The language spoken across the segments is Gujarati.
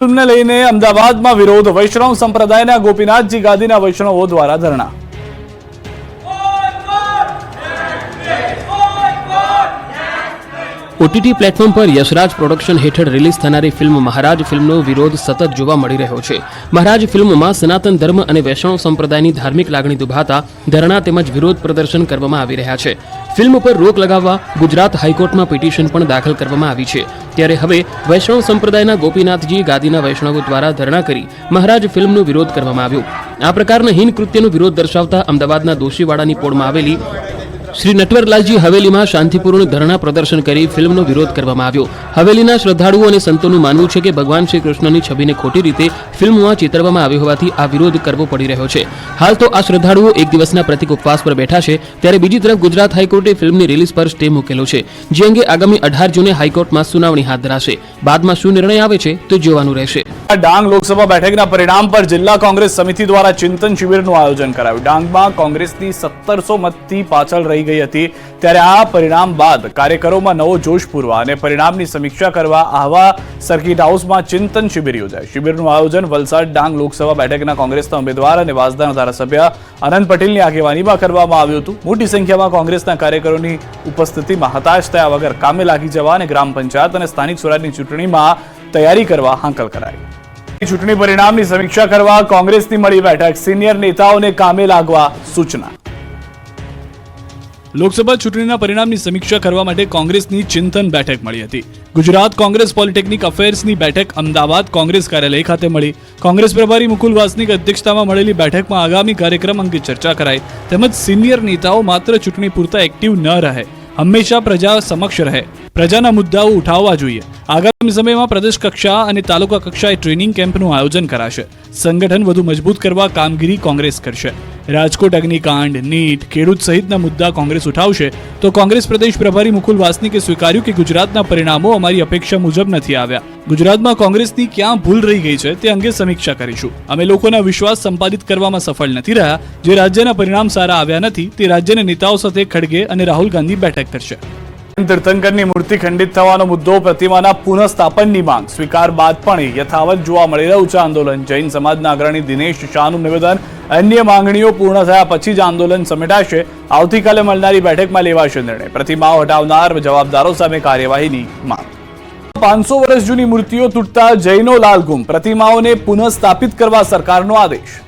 ફિલ્મને લઈને અમદાવાદમાં વિરોધ. વૈષ્ણવ સંપ્રદાયના ગોપીનાથજી ગાદીના વૈષ્ણવો દ્વારા ધરણા. ઓટીટી પ્લેટફોર્મ પર યશરાજ પ્રોડક્શન હેઠળ રિલીઝ થનારી ફિલ્મ મહારાજ ફિલ્મનો વિરોધ સતત જોવા મળી રહ્યો છે. મહારાજ ફિલ્મમાં સનાતન ધર્મ અને વૈષ્ણવ સંપ્રદાયની ધાર્મિક લાગણી દુભાતા ધરણા તેમજ વિરોધ પ્રદર્શન કરવામાં આવી રહ્યા છે. ફિલ્મ પર રોક લગાવવા ગુજરાત હાઈકોર્ટમાં પિટિશન પણ દાખલ કરવામાં આવી છે. ત્યારે હવે વૈષ્ણવ સંપ્રદાયના ગોપીનાથજી ગાદીના વૈષ્ણવો દ્વારા ધરણા કરી મહારાજ ફિલ્મનો વિરોધ કરવામાં આવ્યો. આ પ્રકારના હીન કૃત્યનો વિરોધ દર્શાવતા અમદાવાદના દોશીવાડાની પોળમાં આવેલી શ્રી નટવરલાલજી હવેલીમાં શાંતિપૂર્ણ ધરણા પ્રદર્શન કરી ફિલ્મનો વિરોધ કરવામાં આવ્યો. હવેલીના શ્રદ્ધાળુઓ અને સંતોનું માનવું છે કે ભગવાન શ્રી કૃષ્ણની છબીને ખોટી રીતે ફિલ્મમાં ચિતરવામાં આવી હોવાથી આ વિરોધ કરવો પડી રહ્યો છે. હાલ તો આ શ્રદ્ધાળુઓ એક દિવસના પ્રતિક ઉપવાસ પર બેઠા છે. ત્યારે બીજી તરફ ગુજરાત હાઈકોર્ટે ફિલ્મની રિલીઝ પર સ્ટે મૂકેલો છે, જે અંગે આગામી 18 જૂને હાઈકોર્ટમાં સુનાવણી હાથ ધરાશે. બાદમાં શું નિર્ણય આવે છે તે જોવાનું રહેશે. ડાંગ લોકસભા બેઠકના પરિણામ પર જિલ્લા કોંગ્રેસ સમિતિ દ્વારા ચિંતન શિબિરનું આયોજન કરાયું. ડાંગમાં કોંગ્રેસની 1700 મતથી પાછળ રહી ગઈ હતી. ત્યારે આ પરિણામ બાદ કાર્યકરોમાં નવો જોશ પૂરવા અને પરિણામની સમીક્ષા કરવા આહવા સર્કિટ હાઉસમાં ચિંતન શિબિર યોજાય. શિબિરનું આયોજન વલસાડ ડાંગ લોકસભા બેઠકના કોંગ્રેસના ઉમેદવાર અને વાસદાના ધારાસભ્ય આનંદ પટેલની આગેવાનીમાં કરવામાં આવ્યું હતું. મોટી સંખ્યામાં કોંગ્રેસના કાર્યકરોની ઉપસ્થિતિમાં હતાશ થયા વગર કામે લાગી જવા અને ગ્રામ પંચાયત અને સ્થાનિક સ્વરાજની ચૂંટણીમાં તૈયારી કરવા હાંકલ કરાઈ. ચૂંટણી પરિણામની સમીક્ષા કરવા કોંગ્રેસની મળી બેઠક. સિનિયર નેતાઓને કામે લાગવા સૂચના. લોકસભા ચૂંટણીના પરિણામની સમીક્ષા કરવા માટે કોંગ્રેસની ચિંતન બેઠક મળી હતી. ગુજરાત કોંગ્રેસ પોલિટેકનિક અફેર્સની બેઠક અમદાવાદ કોંગ્રેસ કાર્યાલય ખાતે મળી. કોંગ્રેસ પ્રભારી મુકુલ વાસનિક અધ્યક્ષતામાં મળેલી બેઠકમાં આગામી કાર્યક્રમ અંગે ચર્ચા કરાઈ. તેમજ સિનિયર નેતાઓ માત્ર ચૂંટણી પૂરતા એક્ટિવ ન રહે, હંમેશા પ્રજા સમક્ષ રહે, પ્રજાના મુદ્દાઓ ઉઠાવવા જોઈએ. આગામી સમયમાં પ્રદેશ કક્ષા અને તાલુકા કક્ષાએ ટ્રેનિંગ કેમ્પનું આયોજન કરાશે. સંગઠન વધુ મજબૂત કરવા કામગીરી કોંગ્રેસ કરશે. રાજકોટ અગ્નિકાંડ, નીટ, ખેડૂત સહિતના મુદ્દા કોંગ્રેસ ઉઠાવશે. તો કોંગ્રેસ પ્રદેશ પ્રભારી મુકુલ વાસનિકે સ્વીકાર્યું કે ગુજરાતના પરિણામો અમારી અપેક્ષા મુજબ નથી આવ્યા. ગુજરાતમાં કોંગ્રેસની ક્યાં ભૂલ રહી ગઈ છે તે અંગે સમીક્ષા કરીશું. અમે લોકોના વિશ્વાસ સંપાદિત કરવામાં સફળ નથી રહ્યા. જે રાજ્યના પરિણામ સારા આવ્યા નથી તે રાજ્યના નેતાઓ સાથે ખડગે અને રાહુલ ગાંધી બેઠક કરશે. તીર્થંકરની મૂર્તિ ખંડિત થવાનો મુદ્દો, પ્રતિમાના પુનઃસ્થાપનની માંગ સ્વીકાર બાદ પણ યથાવત જોવા મળી રહ્યું છે આંદોલન. જૈન સમાજના અગ્રણી દિનેશ શાહનું નિવેદન, અન્ય માંગણીઓ પૂર્ણ થયા પછી જ આંદોલન સમેટાશે. આવતીકાલે મળનારી બેઠકમાં લેવાશે નિર્ણય. પ્રતિમાઓ હટાવનાર જવાબદારો સામે કાર્યવાહીની માંગ. 500 વર્ષ જૂની મૂર્તિઓ તૂટતા જૈનો લાલઘુમ, પ્રતિમાઓને પુનઃસ્થાપિત કરવા સરકારનો આદેશ.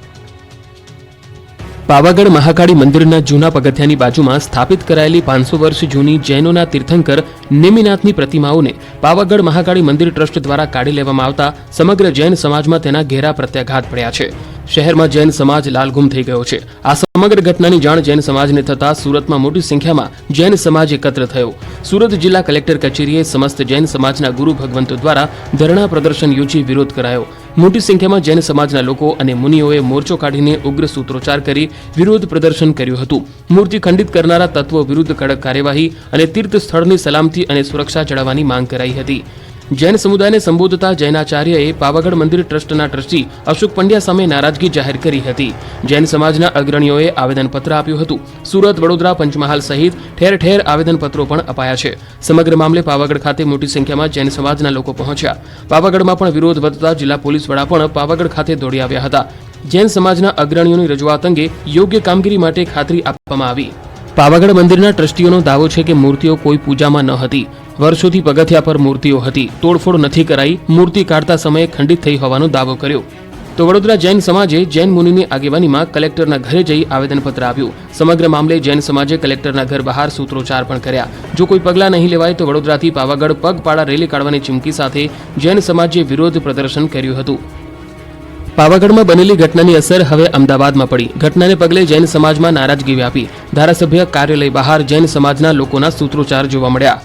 પાવાગઢ મહાકાળી મંદિરના જૂના પગથિયાની બાજુમાં સ્થાપિત કરાયેલી 500 વર્ષ જૂની જૈનોના તીર્થંકર નેમિનાથની પ્રતિમાઓને પાવાગઢ મહાકાળી મંદિર ટ્રસ્ટ દ્વારા કાઢી લેવામાં આવતા સમગ્ર જૈન સમાજમાં તેના ઘેરા પ્રત્યાઘાત પડ્યા છે. શહેરમાં જૈન સમાજ લાલઘુમ થઈ ગયો છે. આ સમગ્ર ઘટનાની જાણ જૈન સમાજને થતા સુરતમાં મોટી સંખ્યામાં જૈન સમાજ એકત્ર થયો. સુરત જિલ્લા કલેક્ટર કચેરીએ સમસ્ત જૈન સમાજના ગુરુ ભગવંતો દ્વારા ધરણા પ્રદર્શન યોજી વિરોધ કરાયો. મોટી સંખ્યામાં જૈન સમાજના લોકો અને મુનિઓએ મોરચો કાઢીને ઉગ્ર સૂત્રોચ્ચાર કરી વિરોધ પ્રદર્શન કર્યું હતું. મૂર્તિ ખંડિત કરનારા તત્વો વિરુદ્ધ કડક કાર્યવાહી અને તીર્થ સ્થળની સલામતી અને સુરક્ષા જાળવવાની માંગ કરાઈ હતી. જૈન સમુદાયને સંબોધતા જૈનાચાર્યએ પાવાગઢ મંદિર ટ્રસ્ટના ટ્રસ્ટી અશોક પંડ્યા સામે નારાજગી જાહેર કરી હતી. જૈન સમાજના અગ્રણીઓએ આવેદનપત્ર આપ્યું હતું. સુરત, વડોદરા, પંચમહાલ સહિત ઠેર ઠેર આવેદનપત્રો પણ અપાયા છે. સમગ્ર મામલે પાવાગઢ ખાતે મોટી સંખ્યામાં જૈન સમાજના લોકો પહોંચ્યા. પાવાગઢમાં પણ વિરોધ વધતા જિલ્લા પોલીસ વડા પણ પાવાગઢ ખાતે દોડી આવ્યા હતા. જૈન સમાજના અગ્રણીઓની રજૂઆત અંગે યોગ્ય કામગીરી માટે ખાતરી આપવામાં આવી. પાવાગઢ મંદિરના ટ્રસ્ટીઓનો દાવો છે કે મૂર્તિઓ કોઈ પૂજામાં ન હતી. વર્ષોથી પગથિયા પર મૂર્તિઓ હતી, તોડફોડ નથી કરાઈ. મૂર્તિ કાઢતા સમયે ખંડિત થઈ હોવાનો દાવો કર્યો. તો વડોદરા જૈન સમાજે જૈન મુનિની આગેવાનીમાં કલેક્ટરના ઘરે જઈ આવેદનપત્ર આપ્યું. સમગ્ર મામલે જૈન સમાજે કલેક્ટરના ઘર બહાર સૂત્રોચ્ચાર પણ કર્યા. જો કોઈ પગલાં નહીં લેવાય તો વડોદરાથી પાવાગઢ પગપાળા રેલી કાઢવાની ચીમકી સાથે જૈન સમાજે વિરોધ પ્રદર્શન કર્યું હતું. પાવાગઢમાં બનેલી ઘટનાની અસર હવે અમદાવાદમાં પડી. ઘટનાને પગલે જૈન સમાજમાં નારાજગી વ્યાપી. ધારાસભ્ય કાર્યાલય બહાર જૈન સમાજના લોકોના સૂત્રોચ્ચાર જોવા મળ્યા.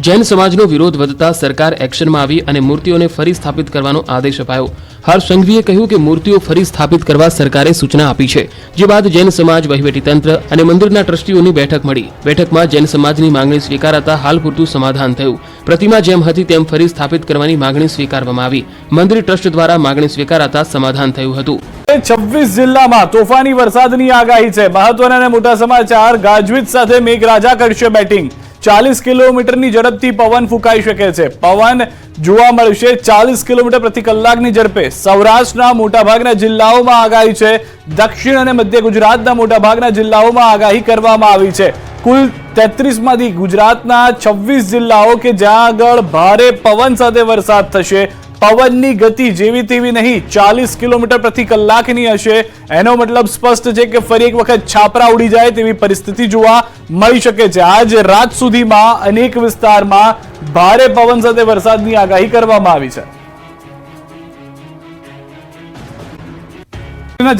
જૈન સમાજનો વિરોધ વધતા સરકાર એક્શનમાં આવી અને મૂર્તિઓને ફરી સ્થાપિત કરવાનો આદેશ અપાયો. હર્ષ સંઘવીએ કહ્યું કે મૂર્તિઓ ફરી સ્થાપિત કરવા સરકારે સૂચના આપી છે. જે બાદ જૈન સમાજ, વહીવટીતંત્ર અને મંદિરના ટ્રસ્ટીઓની બેઠક મળી. બેઠકમાં જૈન સમાજની માંગણી સ્વીકારાતા હાલ પૂરતું સમાધાન થયું. પ્રતિમા જેમ હતી તેમ ફરી સ્થાપિત કરવાની માંગણી સ્વીકારવામાં આવી. મંદિર ટ્રસ્ટ દ્વારા માંગણી સ્વીકારાતા સમાધાન થયું હતું. 26 જિલ્લામાં તોફાની વરસાદની આગાહી છે. મહત્વના અને મોટા સમાચાર. ગાજવીજ સાથે મેઘરાજા કરશે બેટિંગ. 40 કિલોમીટરની ઝડપથી પવન ફૂંકાઈ શકે છે. પવન જોવા મળશે 40 કિલોમીટર પ્રતિ કલાકની ઝડપે. સૌરાષ્ટ્રના મોટાભાગના જિલ્લાઓમાં આગાહી છે. દક્ષિણ અને મધ્ય ગુજરાતના મોટાભાગના જિલ્લાઓમાં આગાહી કરવામાં આવી છે. કુલ 33 માંથી ગુજરાતના 26 જિલ્લાઓ કે જ્યાં આગળ ભારે પવન સાથે વરસાદ થશે. પવનની ગતિ જેવી તેવી નહીં, 40 કિલોમીટર પ્રતિ કલાકની હશે. એનો મતલબ સ્પષ્ટ છે કે ફરી એક વખત છાપરા ઉડી જાય તેવી પરિસ્થિતિ જોવા મળી શકે છે. આજ રાત સુધીમાં અનેક વિસ્તારમાં ભારે પવન સાથે વરસાદની આગાહી કરવામાં આવી છે.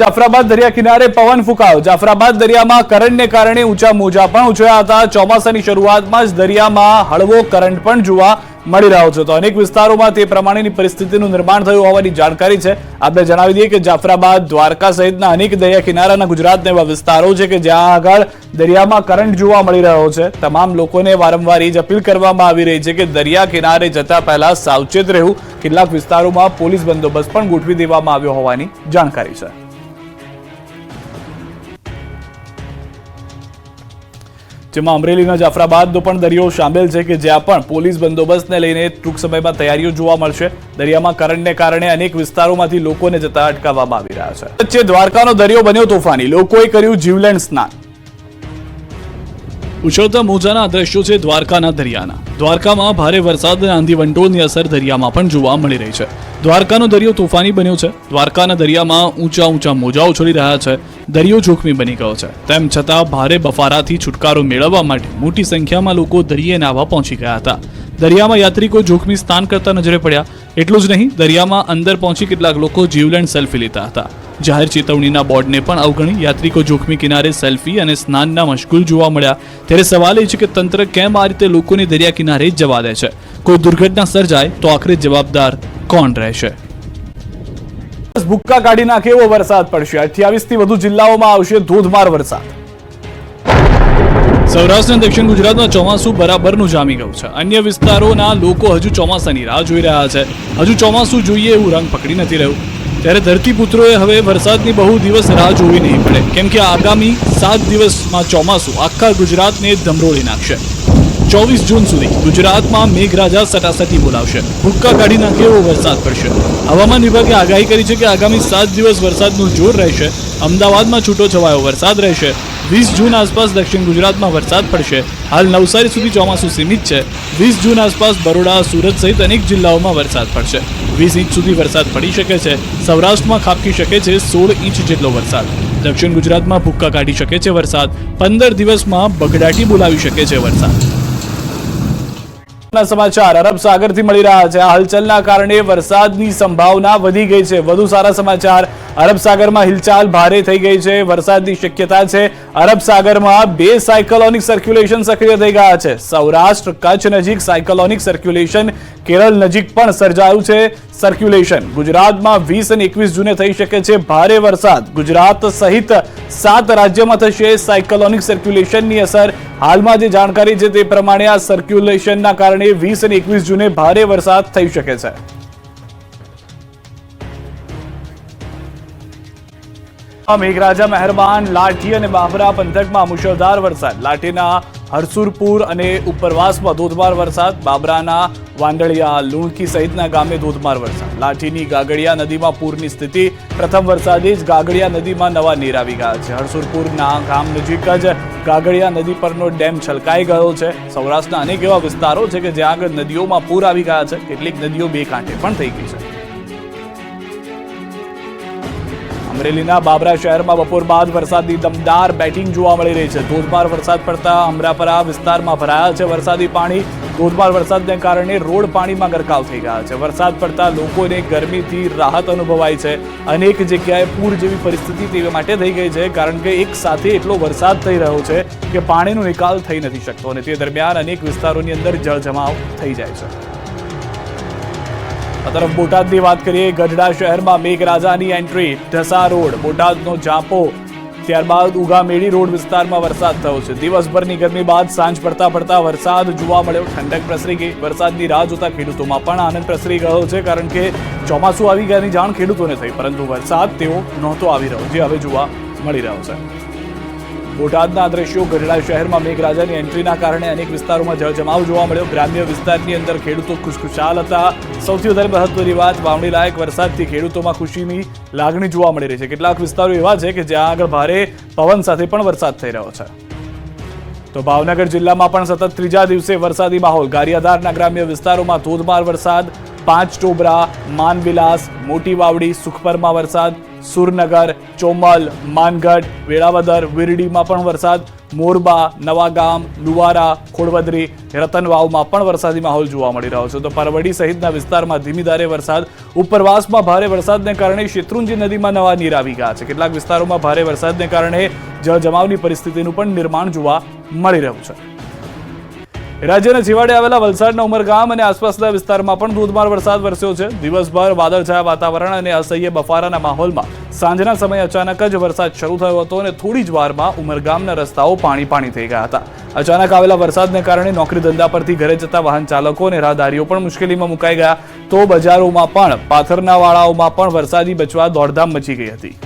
જાફરાબાદ દરિયા કિનારે પવન ફૂંકાયો. જાફરાબાદ દરિયામાં કરંટને કારણે ઊંચા મોજા પણ ઉછળ્યા હતા. ચોમાસાની શરૂઆતમાં જ દરિયામાં હળવો કરંટ પણ જોવા મળી રહ્યો છે. તો અનેક વિસ્તારોમાં તે પ્રમાણેની પરિસ્થિતિનું નિર્માણ થયું હોવાની જાણકારી છે. આપણે જણાવી દઈએ કે જાફરાબાદ, દ્વારકા સહિતના અનેક દરિયા કિનારાના ગુજરાતના એવા વિસ્તારો છે કે જ્યાં આગળ દરિયામાં કરંટ જોવા મળી રહ્યો છે. તમામ લોકોને વારંવાર એ જ અપીલ કરવામાં આવી રહી છે કે દરિયા કિનારે જતા પહેલા સાવચેત રહેવું. કેટલાક વિસ્તારોમાં પોલીસ બંદોબસ્ત પણ ગોઠવી દેવામાં આવ્યો હોવાની જાણકારી છે. જેમાં અમરેલીના જાફરાબાદનો પણ દરિયો સામેલ છે કે જ્યાં પણ પોલીસ બંદોબસ્તને લઈને ટૂંક સમયમાં તૈયારીઓ જોવા મળશે. દરિયામાં કરંટને કારણે અનેક વિસ્તારોમાંથી લોકોને જતા અટકાવવામાં આવી રહ્યા છે. વચ્ચે દ્વારકાનો દરિયો બન્યો તોફાની. લોકોએ કર્યું જીવલેણ સ્નાન. ઉછળતા મોજાના દ્રશ્યો છે દ્વારકાના દરિયાના. દ્વારકામાં ભારે વરસાદ અને આંધી વંટોળની અસર દરિયામાં પણ જોવા મળી રહી છે. દ્વારકાનો દરિયો તોફાની બન્યો છે. દ્વારકાના દરિયામાં ઊંચા મોજા ઉછળી રહ્યા છે. દરિયો જોખમી બની ગયો છે. તેમ છતાં ભારે બફારાથી છુટકારો મેળવવા માટે મોટી સંખ્યામાં લોકો દરિયે નાહવા પહોંચી ગયા હતા. દરિયામાં યાત્રિકો જોખમી સ્નાન કરતા નજરે પડ્યા. એટલું જ નહીં, દરિયામાં અંદર પહોંચી કેટલાક લોકો જીવલેણ સેલ્ફી લેતા હતા. જાહેર ચેતવણીના બોર્ડને પણ અવગણી યાત્રિકો જોખમી કિનારે સેલ્ફી અને સ્નાનના મશગુલ જોવા મળ્યા. ત્યારે સવાલ એ છે કે તંત્ર કેમ આ રીતે લોકોને દરિયા કિનારે જ જવા દે છે? કોઈ દુર્ઘટના સર્જાય તો આખરે જવાબદાર કોણ રહેશે? ભૂક્કા કાઢી નાખે એવો વરસાદ પડશે. 28 થી વધુ જિલ્લાઓમાં આવશે ધોધમાર વરસાદ. સૌરાષ્ટ્ર અને દક્ષિણ ગુજરાતમાં ચોમાસું બરાબરનું જામી ગયું છે. અન્ય વિસ્તારોના લોકો હજુ ચોમાસાની રાહ જોઈ રહ્યા છે. હજુ ચોમાસું જોઈએ એવું રંગ પકડી નથી રહ્યું. ત્યારે ધરતીપુત્રોએ હવે વરસાદની બહુ દિવસ રાહ જોવી નહીં પડે, કેમ કે આગામી 7 દિવસમાં ચોમાસું આખા ગુજરાતને ધમરોળી નાખશે. 24 જૂન સુધી ગુજરાતમાં મેઘરાજા સટાસટી બોલાવશે. ભૂક્કા કાઢી નાખે એવો વરસાદ પડશે. હવામાન વિભાગે આગાહી કરી છે કે આગામી 7 દિવસ વરસાદનું જોર રહેશે. અમદાવાદમાં છૂટો છવાયો વરસાદ રહેશે. 20 જૂન આસપાસ દક્ષિણ ગુજરાતમાં વરસાદ પડશે. હાલ નવસારી સુધી ચોમાસું સીમિત છે. 20 જૂન આસપાસ બરોડા, સુરત સહિત અનેક જિલ્લાઓમાં વરસાદ પડશે. 20 ઇંચ સુધી વરસાદ પડી શકે છે. સૌરાષ્ટ્રમાં ખાબકી શકે છે 16 ઇંચ જેટલો વરસાદ. દક્ષિણ ગુજરાતમાં ભૂક્કા કાઢી શકે છે વરસાદ. 15 દિવસમાં બગડાટી બોલાવી શકે છે વરસાદ. સમાચાર અરબ સાગરથી મળી રહ્યા છે. હલચલના કારણે વરસાદની સંભાવના વધી ગઈ છે. વધુ સારા સમાચાર. અરબ સાગરમાં હિલચાલ ભારે થઈ ગઈ છે. વરસાદની શક્યતા છે. અરબ સાગરમાં 2 સાયક્લોનિક સર્ક્યુલેશન સક્રિય થઈ ગયા છે. સૌરાષ્ટ્ર કચ્છ નજીક સાયક્લોનિક સર્ક્યુલેશન, કેરળ નજીક પણ સર્જાયું છે સર્ક્યુલેશન. ગુજરાતમાં 20 અને 21 જૂને થઈ શકે છે ભારે વરસાદ. ગુજરાત સહિત 7 રાજ્યોમાં થશે સાયક્લોનિક સર્ક્યુલેશનની અસર. હાલમાં જે જાણકારી છે તે પ્રમાણે આ સર્ક્યુલેશનના કારણે 20 અને 21 જૂને ભારે વરસાદ થઈ શકે છે. મેઘરાજા મહેરબાન. લાઠી અને બાબરા પંથકમાં મુશળધાર વરસાદ. લાઠીના હરસુરપુર અને ઉપરવાસમાં ધોધમાર વરસાદ. બાબરાના વાંદળિયા, લુણકી સહિતના ગામે ધોધમાર વરસાદ. લાઠીની ગાગડિયા નદીમાં પૂરની સ્થિતિ. પ્રથમ વરસાદે જ ગાગડિયા નદીમાં નવા નીર આવી ગયા છે. હરસુરપુરના ગામ નજીક જ ગાગડિયા નદી પરનો ડેમ છલકાઈ ગયો છે. સૌરાષ્ટ્રના અનેક એવા વિસ્તારો છે કે જ્યાં આગળ નદીઓમાં પૂર આવી ગયા છે. કેટલીક નદીઓ 2 કાંઠે પણ થઈ ગઈ છે. અમરેલીના બાબરા શહેરમાં બપોર બાદ વરસાદની દમદાર બેટિંગ જોવા મળી રહી છે. ધોધમાર વરસાદ પડતા અમરાપરા વિસ્તારમાં ભરાયા છે વરસાદી પાણી. ધોધમાર વરસાદને કારણે રોડ પાણીમાં ગરકાવ થઈ ગયા છે. વરસાદ પડતા લોકોને ગરમીથી રાહત અનુભવાય છે. અનેક જગ્યાએ પૂર જેવી પરિસ્થિતિ તે માટે થઈ ગઈ છે, કારણ કે એક સાથે એટલો વરસાદ થઈ રહ્યો છે કે પાણીનો નિકાલ થઈ નથી શકતો અને તે દરમિયાન અનેક વિસ્તારોની અંદર જળજમાવ થઈ જાય છે. આ તરફ બોટાદની વાત કરીએ. ગઢડા શહેરમાં મેઘરાજાની એન્ટ્રી. ઢસા રોડ, બોટાદનો જાપો, ત્યારબાદ ઉગામેડી રોડ વિસ્તારમાં વરસાદ થયો છે. દિવસભરની ગરમી બાદ સાંજ પડતા વરસાદ જોવા મળ્યો. ઠંડક પ્રસરી ગઈ. વરસાદની રાહ જોતા ખેડૂતોમાં પણ આનંદ પ્રસરી ગયો છે, કારણ કે ચોમાસું આવી ગયાની જાણ ખેડૂતોને થઈ, પરંતુ વરસાદ તેઓ નહોતો આવી રહ્યો, જે હવે જોવા મળી રહ્યો છે. બોટાદના આ દ્રશ્યો ગઢડા શહેરમાં મેઘરાજાની એન્ટ્રીના કારણે અનેક વિસ્તારોમાં જળજમાવ જોવા મળ્યો. ગ્રામ્ય વિસ્તારની અંદર ખેડૂતો ખુશખુશાલ હતા. સૌથી વધારે મહત્વની વાત, વાવણી લાયક વરસાદથી ખેડૂતોમાં ખુશીની લાગણી જોવા મળી રહી છે. કેટલાક વિસ્તારો એવા છે કે જ્યાં આગળ ભારે પવન સાથે પણ વરસાદ થઈ રહ્યો છે. તો ભાવનગર જિલ્લામાં પણ સતત ત્રીજા દિવસે વરસાદી માહોલ. ગારિયાધારના ગ્રામ્ય વિસ્તારોમાં ધોધમાર વરસાદ. પાંચ ટોબરા, માનવિલાસ, મોટી વાવડી, સુખપરમાં વરસાદ. સુરનગર, ચોમલ, માનગઢ, વેળાવદર, વિરડીમાં પણ વરસાદ. મોરબા, નવાગામ, લુવારા, ખોડવદરી, રતનવાવમાં પણ વરસાદી માહોલ જોવા મળી રહ્યો છે. તો પરવડી સહિતના વિસ્તારમાં ધીમી ધારે વરસાદ. ઉપરવાસમાં ભારે વરસાદને કારણે શેત્રુંજી નદીમાં નવા નીર આવી ગયા છે. કેટલાક વિસ્તારોમાં ભારે વરસાદને કારણે જળજમાવની પરિસ્થિતિનું પણ નિર્માણ જોવા મળી રહ્યું છે. રાજ્યના છેવાડે આવેલા વલસાડના ઉમરગામ અને આસપાસના વિસ્તારમાં પણ ધોધમાર વરસાદ વરસ્યો છે. દિવસભર વાદળછાયા વાતાવરણ અને અસહ્ય બફારાના માહોલમાં સાંજના સમયે અચાનક જ વરસાદ શરૂ થયો હતો અને થોડી જ વારમાં ઉમરગામના રસ્તાઓ પાણી થઈ ગયા હતા. અચાનક આવેલા વરસાદને કારણે નોકરી ધંધા પરથી ઘરે જતા વાહન ચાલકો અને રાહદારીઓ પણ મુશ્કેલીમાં મુકાઈ ગયા. તો બજારોમાં પણ પાથરના વાળાઓમાં પણ વરસાદી બચવા દોડધામ મચી ગઈ હતી.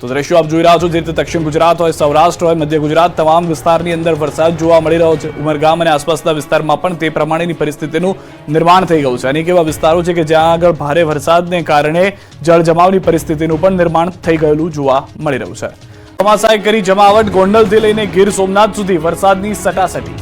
તો દ્રશ્યો આપ જોઈ રહ્યા છો, જે રીતે દક્ષિણ ગુજરાત હોય, સૌરાષ્ટ્ર હોય, મધ્ય ગુજરાત, તમામ વિસ્તારની અંદર વરસાદ જોવા મળી રહ્યો છે. ઉમરગામ અને આસપાસના વિસ્તારમાં પણ તે પ્રમાણેની પરિસ્થિતિનું નિર્માણ થઈ ગયું છે. અનેક એવા વિસ્તારો છે કે જ્યાં આગળ ભારે વરસાદને કારણે જળજમાવની પરિસ્થિતિનું પણ નિર્માણ થઈ ગયેલું જોવા મળી રહ્યું છે. ચોમાસાએ કરી જમાવટ. ગોંડલથી લઈને ગીર સોમનાથ સુધી વરસાદની સટાસટી.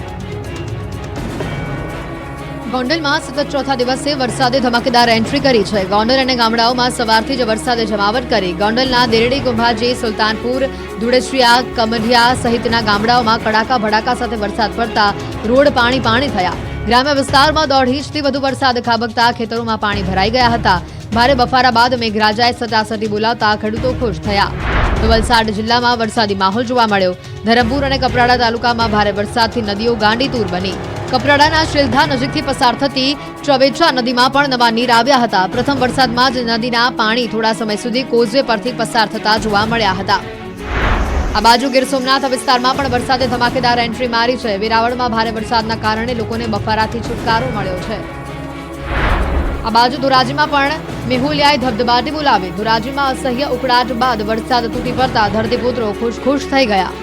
ગોંડલમાં સતત ચોથા દિવસે વરસાદે ધમાકેદાર એન્ટ્રી કરી છે. ગોંડલ અને ગામડાઓમાં સવારથી જ વરસાદે જમાવટ કરી. ગોંડલના દેરડી, કુંભાજી, સુલતાનપુર, ધુડેશ્રિયા, કમઢિયા સહિતના ગામડાઓમાં કડાકા ભડાકા સાથે વરસાદ પડતા રોડ પાણી થયા. ગ્રામ્ય વિસ્તારમાં 1.5 ઇંચથી વધુ વરસાદ ખાબકતા ખેતરોમાં પાણી ભરાઈ ગયા હતા. ભારે બફારા બાદ મેઘરાજાએ સટાસટી બોલાવતા ખેડૂતો ખુશ થયા. તો વલસાડ જિલ્લામાં વરસાદી માહોલ જોવા મળ્યો. ધરમપુર અને કપરાડા તાલુકામાં ભારે વરસાદથી નદીઓ ગાંડીતૂર બની. કપરાડાના શિલધા નજીકથી પસાર થતી ચવેચા નદીમાં પણ નવા નીર આવ્યા હતા. પ્રથમ વરસાદમાં જ નદીના પાણી થોડા સમય સુધી કોઝવે પરથી પસાર થતા જોવા મળ્યા હતા. આ બાજુ ગીર સોમનાથ વિસ્તારમાં પણ વરસાદે ધમાકેદાર એન્ટ્રી મારી છે. વેરાવળમાં ભારે વરસાદના કારણે લોકોને બફારાથી છુટકારો મળ્યો છે. આ બાજુ ધોરાજીમાં પણ મેહુલિયાએ ધબધબાટી બોલાવી. ધોરાજીમાં અસહ્ય ઉકળાટ બાદ વરસાદ તૂટી પડતા ધરતીપુત્રો ખુશ થઈ ગયા.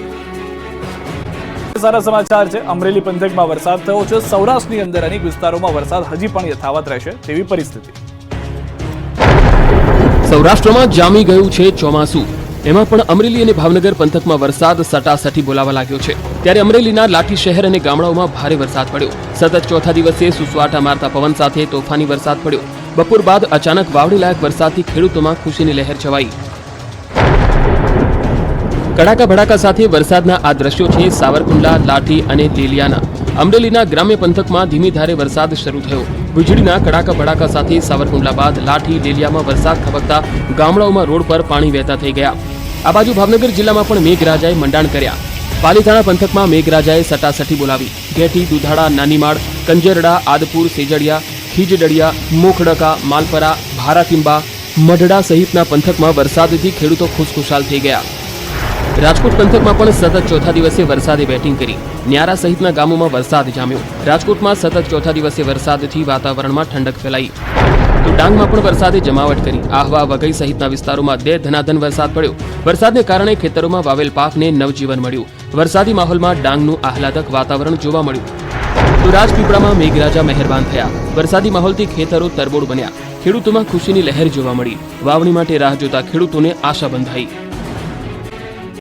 સારા સમાચાર છે. અમરેલી પંથકમાં વરસાદ થયો છે. સૌરાષ્ટ્રની અંદર અનેક વિસ્તારોમાં વરસાદ હજી પણ યથાવત રહેશે તેવી પરિસ્થિતિ. સૌરાષ્ટ્રમાં જામી ગયું છે ચોમાસું. એમાં પણ અમરેલી અને ભાવનગર પંથકમાં વરસાદ સટાસટી બોલાવા લાગ્યો છે. ત્યારે અમરેલીના લાઠી શહેર અને ગામડાઓમાં ભારે વરસાદ પડ્યો. સતત ચોથા દિવસે સુસવાટા મારતા પવન સાથે તોફાની વરસાદ પડ્યો. બપોર બાદ અચાનક વાવણી લાયક વરસાદથી ખેડૂતોમાં ખુશીની લહેર છવાઈ. કડાકા ભડાકા સાથે વરસાદના આ દ્રશ્યો છે સાવરકુંડલા, લાઠી અને લીલિયાના. અમરેલીના ગ્રામ્ય પંથકમાં ધીમી ધારે વરસાદ શરૂ થયો. વીજળીના કડાકા ભડાકા સાથે સાવરકુંડલા બાદ લાઠી, લીલિયામાં વરસાદ ખાબકતા ગામડાઓમાં રોડ પર પાણી વહેતા થઈ ગયા. આ બાજુ ભાવનગર જિલ્લામાં પણ મેઘરાજાએ મંડાણ કર્યા. પાલીતાણા પંથકમાં મેઘરાજાએ સટાસટી બોલાવી. ઘેટી, દુધાળા, નાનીમાળ, કંજરડા, આદપુર, સેજડિયા, ખીજડડિયા, મોખડકા, માલપરા, ભારાતિંબા, મઢડા સહિતના પંથકમાં વરસાદથી ખેડૂતો ખુશખુશાલ થઈ ગયા. રાજકોટ પંથકમાં પણ સતત ચોથા દિવસે વરસાદે બેટિંગ કરી. ન્યારા સહિતના ગામોમાં વરસાદ જામ્યો. રાજકોટમાં સતત ચોથા દિવસે વરસાદથી વાતાવરણમાં ઠંડક ફેલાઈ. તો ડાંગમાં પણ વરસાદે જમાવટ કરી. આહવા, વઘઈ સહિતના વિસ્તારોમાં ધનાધન વરસાદ પડ્યો. વરસાદને કારણે ખેતરોમાં વાવેલ પાકને નવજીવન મળ્યું. વરસાદી માહોલમાં ડાંગનું આહલાદક વાતાવરણ જોવા મળ્યું. તો રાજપીપળામાં મેઘરાજા મહેરબાન થયા. વરસાદી માહોલથી ખેતરો તરબોળ બન્યા. ખેડૂતોમાં ખુશીની લહેર જોવા મળી. વાવણી માટે રાહ જોતા ખેડૂતોને આશા બંધાઈ.